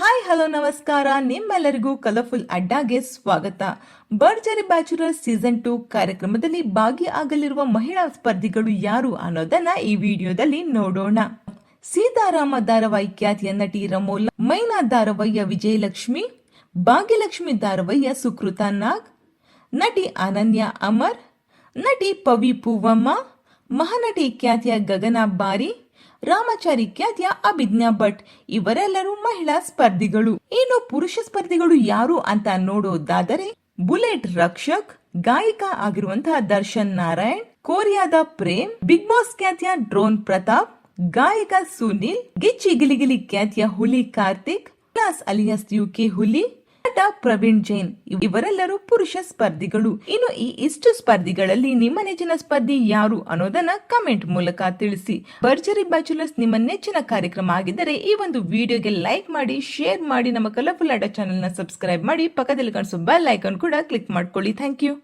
Hi hello ನಮಸ್ಕಾರ. ನಿಮ್ಮೆಲ್ಲರಿಗೂ colourful ಅಡ್ಡಾಗೆ ಸ್ವಾಗತ. ಭರ್ಜರಿ ಬ್ಯಾಚುಲರ್ ಸೀಸನ್ 2 ಕಾರ್ಯಕ್ರಮದಲ್ಲಿ ಭಾಗಿಯಾಗಲಿರುವ ಮಹಿಳಾ ಸ್ಪರ್ಧಿಗಳು ಯಾರು ಅನ್ನೋದನ್ನ ಈ ವಿಡಿಯೋದಲ್ಲಿ ನೋಡೋಣ. ಸೀತಾರಾಮ ಧಾರಾವಾಹಿ ಖ್ಯಾತಿಯ ನಟಿ ರಮೋಲಾ, ಮೈನಾ ಧಾರಾವಾಹಿಯ ವಿಜಯಲಕ್ಷ್ಮಿ, ಭಾಗ್ಯಲಕ್ಷ್ಮಿ ಧಾರಾವಾಹಿಯ ಸುಕೃತ ನಾಗ್, ನಟಿ ಅನನ್ಯ ಅಮರ್, ನಟಿ ಪವಿ ಪೂವಮ್ಮ, ಮಹಾನಟಿ ಖ್ಯಾತಿಯ ಗಗನ ಬಾರಿ, ರಾಮಾಚಾರಿ ಖ್ಯಾತಿಯ ಅಭಿಜ್ಞಾ ಭಟ್ ಇವರೆಲ್ಲರೂ ಮಹಿಳಾ ಸ್ಪರ್ಧಿಗಳು. ಇನ್ನು ಪುರುಷ ಸ್ಪರ್ಧಿಗಳು ಯಾರು ಅಂತ ನೋಡೋದಾದರೆ ಬುಲೆಟ್ ರಕ್ಷಕ್, ಗಾಯಕ ಆಗಿರುವಂತಹ ದರ್ಶನ್ ನಾರಾಯಣ್, ಕೊರಿಯಾದ ಪ್ರೇಮ್, ಬಿಗ್ ಬಾಸ್ ಖ್ಯಾತಿಯ ಡ್ರೋನ್ ಪ್ರತಾಪ್, ಗಾಯಕ ಸುನಿಲ್, ಗಿಚ್ಚಿ ಗಿಲಿಗಿಲಿ ಖ್ಯಾತಿಯ ಹುಲಿ ಕಾರ್ತಿಕ್, ಅಲಿಯಾಸ್ ಯುಕೆ ಹುಲಿ, ನಟ ಪ್ರವೀಣ್ ಜೈನ್ ಇವರೆಲ್ಲರೂ ಪುರುಷ ಸ್ಪರ್ಧಿಗಳು. ಇನ್ನು ಇಷ್ಟು ಸ್ಪರ್ಧಿಗಳಲ್ಲಿ ನಿಮ್ಮ ನೆಚ್ಚಿನ ಸ್ಪರ್ಧಿ ಯಾರು ಅನ್ನೋದನ್ನ ಕಮೆಂಟ್ ಮೂಲಕ ತಿಳಿಸಿ. ಭರ್ಜರಿ ಬ್ಯಾಚುಲರ್ಸ್ ನಿಮ್ಮ ನೆಚ್ಚಿನ ಕಾರ್ಯಕ್ರಮ ಆಗಿದ್ದರೆ ಈ ಒಂದು ವಿಡಿಯೋಗೆ ಲೈಕ್ ಮಾಡಿ, ಶೇರ್ ಮಾಡಿ, ನಮ್ಮ ಕಲರ್ಫುಲ್ ಅಡ್ಡ ಚಾನೆಲ್ ನ ಸಬ್ಸ್ಕ್ರೈಬ್ ಮಾಡಿ, ಪಕ್ಕದಲ್ಲಿ ಕಾಣಿಸೋ ಬೆಲ್ ಐಕಾನ್ ಕೂಡ ಕ್ಲಿಕ್ ಮಾಡ್ಕೊಳ್ಳಿ. Thank you.